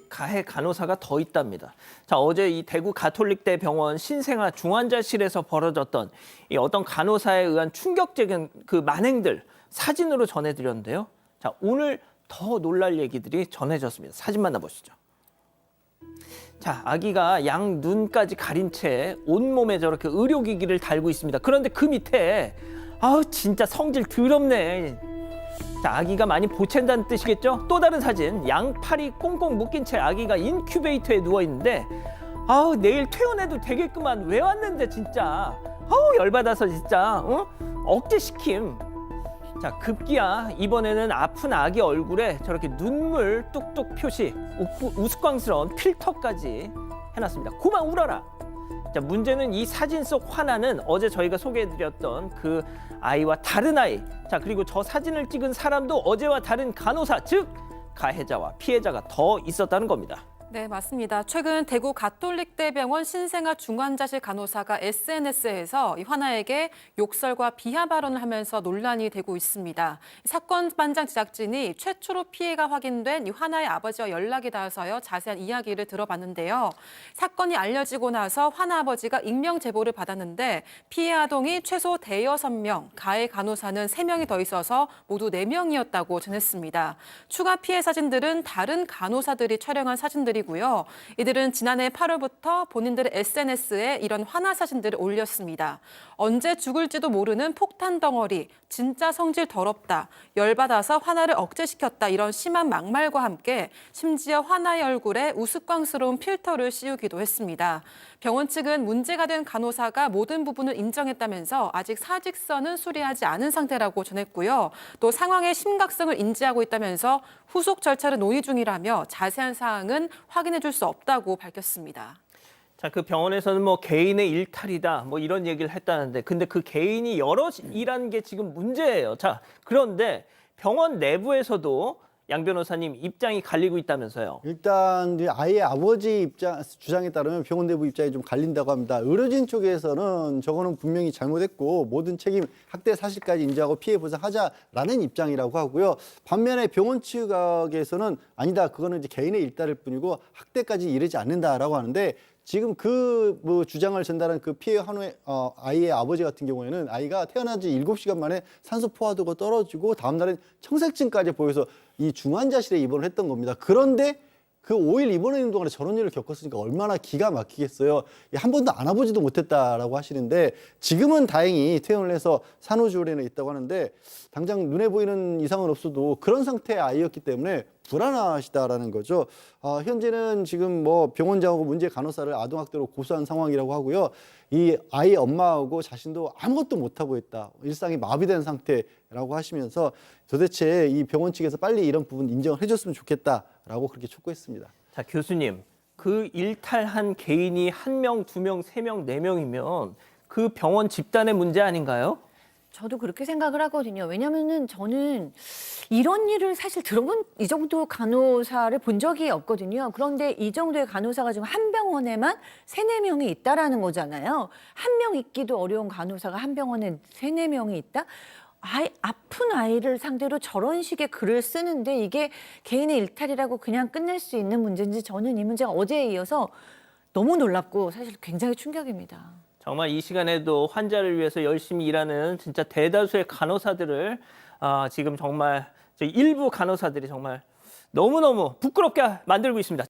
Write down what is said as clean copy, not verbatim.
가해 간호사가 더 있답니다. 자, 어제 이 대구 가톨릭대 병원 신생아 중환자실에서 벌어졌던 이 어떤 간호사에 의한 충격적인 그 만행들 사진으로 전해드렸는데요. 자, 오늘 더 놀랄 얘기들이 전해졌습니다. 사진 만나보시죠. 자, 아기가 양 눈까지 가린 채 온몸에 저렇게 의료기기를 달고 있습니다. 그런데 그 밑에 진짜 성질 더럽네. 자, 아기가 많이 보챈다는 뜻이겠죠? 또 다른 사진, 양팔이 꽁꽁 묶인 채 아기가 인큐베이터에 누워 있는데 내일 퇴원해도 되겠구만. 왜 왔는데 진짜. 열받아서 진짜 억제시킴. 자, 급기야 이번에는 아픈 아기 얼굴에 저렇게 눈물 뚝뚝 표시, 우스꽝스러운 필터까지 해놨습니다. 그만 울어라. 자, 문제는 이 사진 속 화나는 어제 저희가 소개해드렸던 그 아이와 다른 아이. 자, 그리고 저 사진을 찍은 사람도 어제와 다른 간호사, 즉 가해자와 피해자가 더 있었다는 겁니다. 네, 맞습니다. 최근 대구 가톨릭대병원 신생아 중환자실 간호사가 SNS에서 이 화나에게 욕설과 비하 발언을 하면서 논란이 되고 있습니다. 사건 반장 제작진이 최초로 피해가 확인된 이 화나의 아버지와 연락이 닿아서요 자세한 이야기를 들어봤는데요. 사건이 알려지고 나서 화나 아버지가 익명 제보를 받았는데 피해 아동이 최소 대여섯 명, 가해 간호사는 3명이 더 있어서 모두 4명이었다고 전했습니다. 추가 피해 사진들은 다른 간호사들이 촬영한 사진들이고요. 이들은 지난해 8월부터 본인들의 SNS에 이런 화나 사진들을 올렸습니다. 언제 죽을지도 모르는 폭탄 덩어리, 진짜 성질 더럽다, 열받아서 화나를 억제시켰다 이런 심한 막말과 함께 심지어 화나의 얼굴에 우스꽝스러운 필터를 씌우기도 했습니다. 병원 측은 문제가 된 간호사가 모든 부분을 인정했다면서 아직 사직서는 수리하지 않은 상태라고 전했고요. 또 상황의 심각성을 인지하고 있다면서 후속 절차를 논의 중이라며 자세한 사항은 확인해 줄 수 없다고 밝혔습니다. 자, 그 병원에서는 개인의 일탈이다 이런 얘기를 했다는데, 근데 그 개인이 여럿이라는 게 지금 문제예요. 자, 그런데 병원 내부에서도 양 변호사님 입장이 갈리고 있다면서요. 일단 아이의 아버지 주장에 따르면 병원 내부 입장이 좀 갈린다고 합니다. 의료진 쪽에서는 저거는 분명히 잘못했고 모든 책임, 학대 사실까지 인정하고 피해 보상하자라는 입장이라고 하고요. 반면에 병원 측에서는 아니다, 그거는 이제 개인의 일탈일 뿐이고 학대까지 이르지 않는다라고 하는데, 지금 그 주장을 전달한 그 피해 한우의 아이의 아버지 같은 경우에는 아이가 태어난 지 7시간 만에 산소 포화도가 떨어지고 다음 날엔 청색증까지 보여서 이 중환자실에 입원을 했던 겁니다. 그런데 그 5일 입원해 있는 동안에 저런 일을 겪었으니까 얼마나 기가 막히겠어요. 한 번도 안아보지도 못했다라고 하시는데, 지금은 다행히 퇴원을 해서 산후조리원에 있다고 하는데, 당장 눈에 보이는 이상은 없어도 그런 상태의 아이였기 때문에 불안하시다라는 거죠. 현재는 지금 병원장하고 문제 간호사를 아동학대로 고소한 상황이라고 하고요. 이 아이 엄마하고 자신도 아무것도 못하고 있다, 일상이 마비된 상태라고 하시면서 도대체 이 병원 측에서 빨리 이런 부분 인정을 해줬으면 좋겠다라고 그렇게 촉구했습니다. 자, 교수님, 그 일탈한 개인이 1명, 2명, 3명, 4명이면 그 병원 집단의 문제 아닌가요? 저도 그렇게 생각을 하거든요. 왜냐면은 저는 이런 일을 사실 들어본 이 정도 간호사를 본 적이 없거든요. 그런데 이 정도의 간호사가 지금 한 병원에만 3-4명이 있다라는 거잖아요. 한 명 있기도 어려운 간호사가 한 병원에 3-4명이 있다? 아픈 아이를 상대로 저런 식의 글을 쓰는데 이게 개인의 일탈이라고 그냥 끝낼 수 있는 문제인지, 저는 이 문제가 어제에 이어서 너무 놀랍고 사실 굉장히 충격입니다. 정말 이 시간에도 환자를 위해서 열심히 일하는 진짜 대다수의 간호사들을 지금 정말 일부 간호사들이 정말 너무너무 부끄럽게 만들고 있습니다.